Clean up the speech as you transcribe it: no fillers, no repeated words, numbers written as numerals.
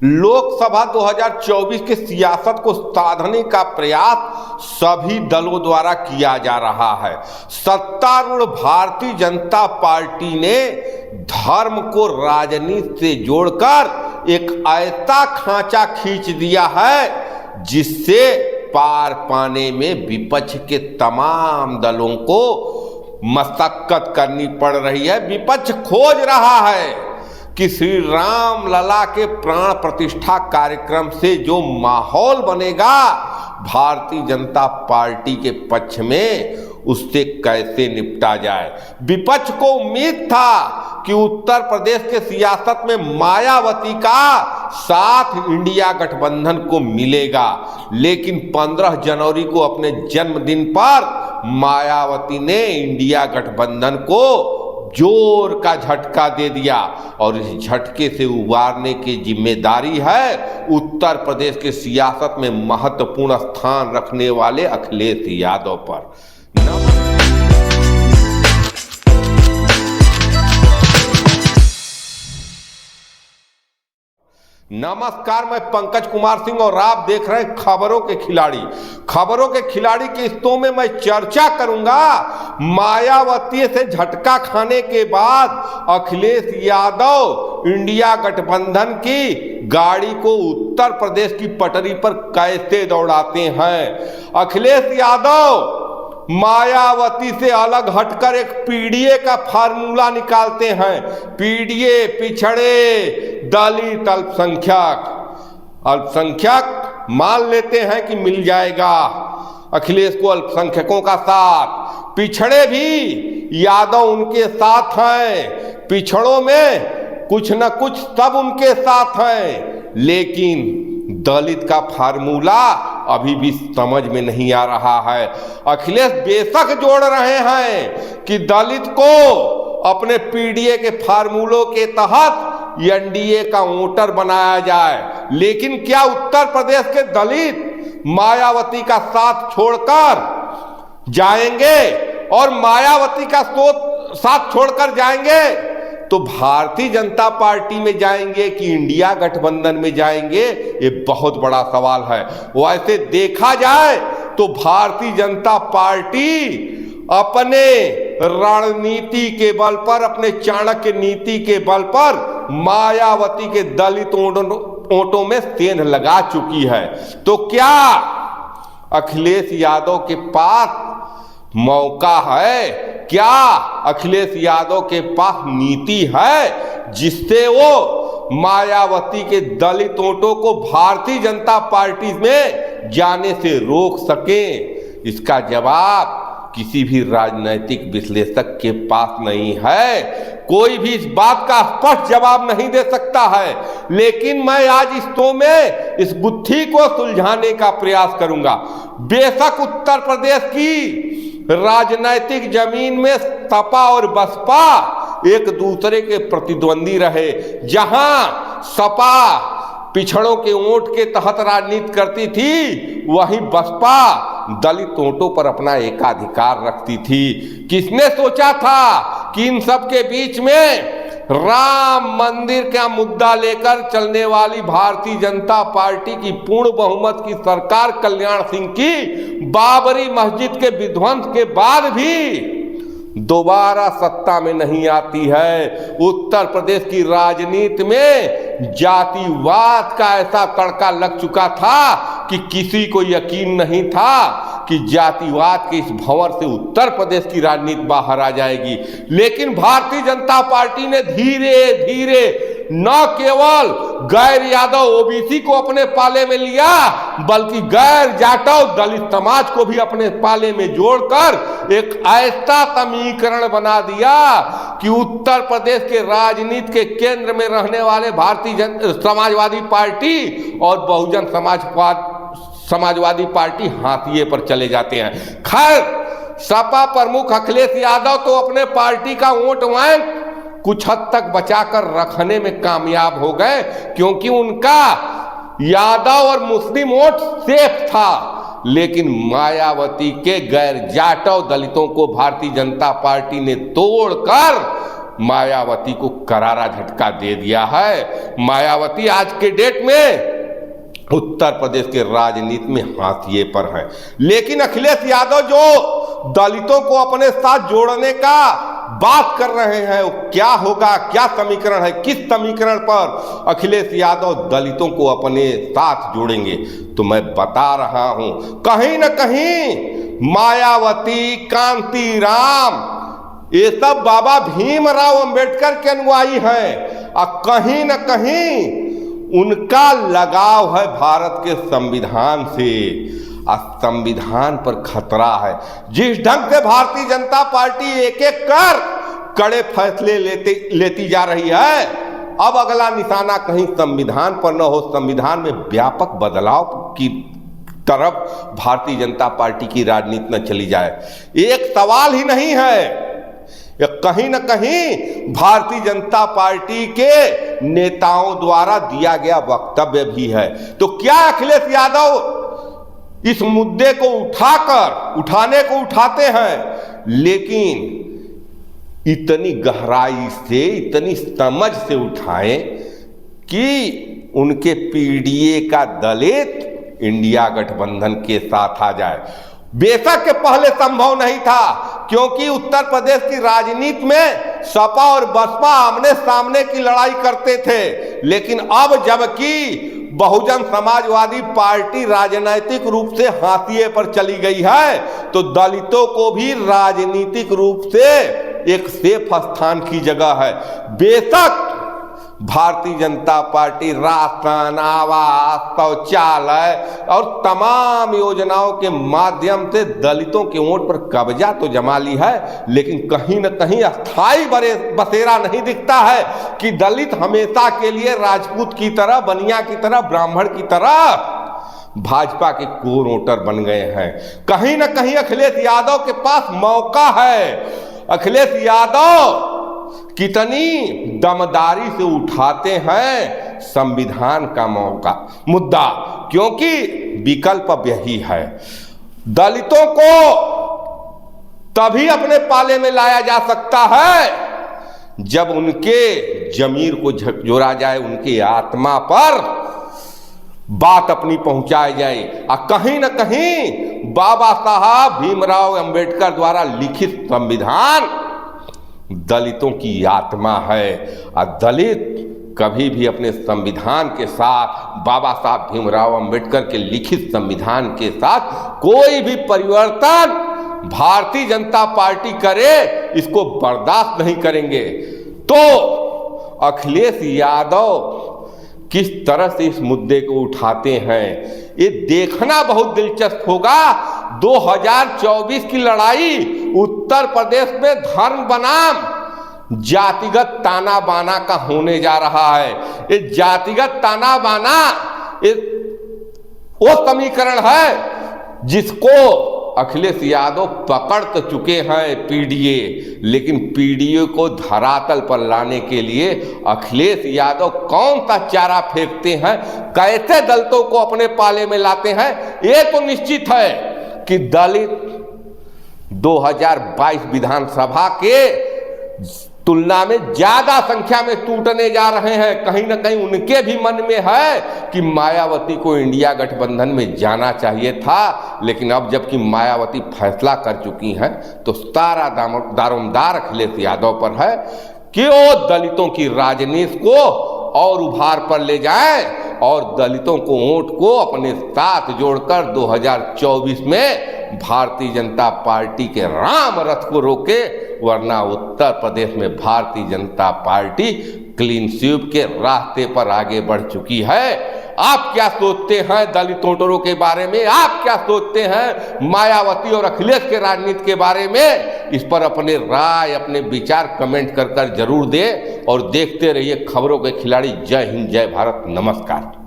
लोकसभा 2024 के सियासत को साधने का प्रयास सभी दलों द्वारा किया जा रहा है। सत्तारूढ़ भारतीय जनता पार्टी ने धर्म को राजनीति से जोड़कर एक ऐसा खांचा खींच दिया है जिससे पार पाने में विपक्ष के तमाम दलों को मशक्कत करनी पड़ रही है। विपक्ष खोज रहा है कि श्री राम लला के प्राण प्रतिष्ठा कार्यक्रम से जो माहौल बनेगा भारतीय जनता पार्टी के पक्ष में, उससे कैसे निपटा जाए। विपक्ष को उम्मीद था कि उत्तर प्रदेश के सियासत में मायावती का साथ इंडिया गठबंधन को मिलेगा, लेकिन 15 जनवरी को अपने जन्मदिन पर मायावती ने इंडिया गठबंधन को जोर का झटका दे दिया और इस झटके से उबारने की जिम्मेदारी है उत्तर प्रदेश के सियासत में महत्वपूर्ण स्थान रखने वाले अखिलेश यादव पर। नमस्कार, मैं पंकज कुमार सिंह और आप देख रहे हैं खबरों के खिलाड़ी। खबरों के खिलाड़ी की किस्तों में मैं चर्चा करूंगा मायावती से झटका खाने के बाद अखिलेश यादव इंडिया गठबंधन की गाड़ी को उत्तर प्रदेश की पटरी पर कैसे दौड़ाते हैं। अखिलेश यादव मायावती से अलग हटकर एक पीडीए का फार्मूला निकालते हैं। पीडीए पिछड़े दलित अल्पसंख्यक मान लेते हैं कि मिल जाएगा अखिलेश को अल्पसंख्यकों का साथ। पिछड़े भी यादव उनके साथ हैं, पिछड़ों में कुछ न कुछ सब उनके साथ हैं, लेकिन दलित का फार्मूला अभी भी समझ में नहीं आ रहा है। अखिलेश बेशक जोड़ रहे हैं कि दलित को अपने पीडीए के फार्मूलों के तहत एनडीए का वोटर बनाया जाए, लेकिन क्या उत्तर प्रदेश के दलित मायावती का साथ छोड़कर जाएंगे? और मायावती का साथ छोड़कर जाएंगे तो भारतीय जनता पार्टी में जाएंगे कि इंडिया गठबंधन में जाएंगे, ये बहुत बड़ा सवाल है। वैसे देखा जाए तो भारतीय जनता पार्टी अपने रणनीति के बल पर, अपने चाणक्य नीति के बल पर मायावती के दलित वोटों में सेंध लगा चुकी है। तो क्या अखिलेश यादव के पास मौका है? क्या अखिलेश यादव के पास नीति है जिससे वो मायावती के दलित वोटों को भारतीय जनता पार्टी में जाने से रोक सकें? इसका जवाब किसी भी राजनीतिक विश्लेषक के पास नहीं है। कोई भी इस बात का स्पष्ट जवाब नहीं दे सकता है, लेकिन मैं आज इस गुत्थी को सुलझाने का प्रयास करूंगा। बेशक उत्तर प्रदेश की राजनीतिक जमीन में सपा और बसपा एक दूसरे के प्रतिद्वंदी रहे। जहां सपा पिछड़ों के वोट के तहत राजनीति करती थी, वहीं बसपा दलित वोटों पर अपना एकाधिकार रखती थी। किसने सोचा था कि इन सब के बीच में राम मंदिर का मुद्दा लेकर चलने वाली भारतीय जनता पार्टी की पूर्ण बहुमत की सरकार कल्याण सिंह की बाबरी मस्जिद के विध्वंस के बाद भी दोबारा सत्ता में नहीं आती है। उत्तर प्रदेश की राजनीति में जातिवाद का ऐसा तड़का लग चुका था कि किसी को यकीन नहीं था कि जातिवाद के इस भंवर से उत्तर प्रदेश की राजनीति बाहर आ जाएगी। लेकिन भारतीय जनता पार्टी ने धीरे धीरे न केवल गैर यादव ओबीसी को अपने पाले में लिया, बल्कि गैर जाटव दलित समाज को भी अपने पाले में जोड़कर एक ऐसा समीकरण बना दिया कि उत्तर प्रदेश के राजनीति के केंद्र में रहने वाले भारतीय समाजवादी पार्टी और बहुजन समाजवादी पार्टी हाथिए पर चले जाते हैं। खैर, सपा प्रमुख अखिलेश यादव तो अपने पार्टी का वोट बैंक कुछ हद तक बचाकर रखने में कामयाब हो गए, क्योंकि उनका यादव और मुस्लिम वोट सेफ था। लेकिन मायावती के गैर जाटव दलितों को भारतीय जनता पार्टी ने तोड़कर मायावती को करारा झटका दे दिया है। मायावती आज के डेट में उत्तर प्रदेश के राजनीति में हाथिए पर हैं। लेकिन अखिलेश यादव जो दलितों को अपने साथ जोड़ने का बात कर रहे हैं, वो क्या होगा, क्या समीकरण है, किस समीकरण पर अखिलेश यादव दलितों को अपने साथ जोड़ेंगे, तो मैं बता रहा हूं, कहीं ना कहीं मायावती, कांतीराम, ये सब बाबा भीमराव अंबेडकर के अनुयायी हैं और कहीं ना कहीं उनका लगाव है भारत के संविधान से और संविधान पर खतरा है। जिस ढंग से भारतीय जनता पार्टी एक एक कर कड़े फैसले लेती जा रही है, अब अगला निशाना कहीं संविधान पर न हो, संविधान में व्यापक बदलाव की तरफ भारतीय जनता पार्टी की राजनीति न चली जाए। एक सवाल ही नहीं है, कहीं न कहीं भारतीय जनता पार्टी के नेताओं द्वारा दिया गया वक्तव्य भी है। तो क्या अखिलेश यादव इस मुद्दे को उठाने को उठाते हैं, लेकिन इतनी गहराई से, इतनी समझ से उठाएं कि उनके पीडीए का दलित इंडिया गठबंधन के साथ आ जाए। बेशक के पहले संभव नहीं था, क्योंकि उत्तर प्रदेश की राजनीति में सपा और बसपा आमने सामने की लड़ाई करते थे, लेकिन अब जबकि बहुजन समाजवादी पार्टी राजनीतिक रूप से हाशिए पर चली गई है, तो दलितों को भी राजनीतिक रूप से एक सेफ स्थान की जगह है। बेशक भारतीय जनता पार्टी राशन, आवास, शौचालय और तमाम योजनाओं के माध्यम से दलितों के वोट पर कब्जा तो जमा ली है, लेकिन कहीं न कहीं अस्थायी बसेरा नहीं दिखता है कि दलित हमेशा के लिए राजपूत की तरह, बनिया की तरह, ब्राह्मण की तरह भाजपा के कोर वोटर बन गए हैं। कहीं न कहीं अखिलेश यादव के पास मौका है। अखिलेश यादव कितनी दमदारी से उठाते हैं संविधान का मुद्दा, क्योंकि विकल्प अब यही है, दलितों को तभी अपने पाले में लाया जा सकता है जब उनके जमीर को झकझोरा जाए, उनकी आत्मा पर बात अपनी पहुंचाई जाए। और कहीं न कहीं बाबा साहब भीमराव अंबेडकर द्वारा लिखित संविधान दलितों की आत्मा है और दलित कभी भी अपने संविधान के साथ, बाबा साहब भीमराव अंबेडकर के लिखित संविधान के साथ कोई भी परिवर्तन भारतीय जनता पार्टी करे, इसको बर्दाश्त नहीं करेंगे। तो अखिलेश यादव किस तरह से इस मुद्दे को उठाते हैं, ये देखना बहुत दिलचस्प होगा। 2024 की लड़ाई उत्तर प्रदेश में धर्म बनाम जातिगत ताना बाना का होने जा रहा है। ये जातिगत ताना बाना वो समीकरण है जिसको अखिलेश यादव पकड़ तो चुके हैं पीडीए, लेकिन पीडीए को धरातल पर लाने के लिए अखिलेश यादव कौन सा चारा फेंकते हैं, कैसे दलितों को अपने पाले में लाते हैं, ये तो निश्चित है कि दलित 2022 विधानसभा के तुलना में ज्यादा संख्या में टूटने जा रहे हैं। कहीं ना कहीं उनके भी मन में है कि मायावती को इंडिया गठबंधन में जाना चाहिए था, लेकिन अब जबकि मायावती फैसला कर चुकी हैं, तो सारा दारोमदार अखिलेश यादव पर है कि वो दलितों की राजनीति को और उभार पर ले जाएं और दलितों को वोट को अपने साथ जोड़कर 2024 में भारतीय जनता पार्टी के राम रथ को रोके, वरना उत्तर प्रदेश में Bharatiya Janata party clean sweep के रास्ते पर आगे बढ़ चुकी है। आप क्या सोचते हैं दलित वोटरों के बारे में? आप क्या सोचते हैं मायावती और अखिलेश के राजनीति के बारे में? इस पर अपने राय, अपने विचार कमेंट कर जरूर दें और देखते रहिए खबरों के खिलाड़ी। जय हिंद, जय भारत, नमस्कार।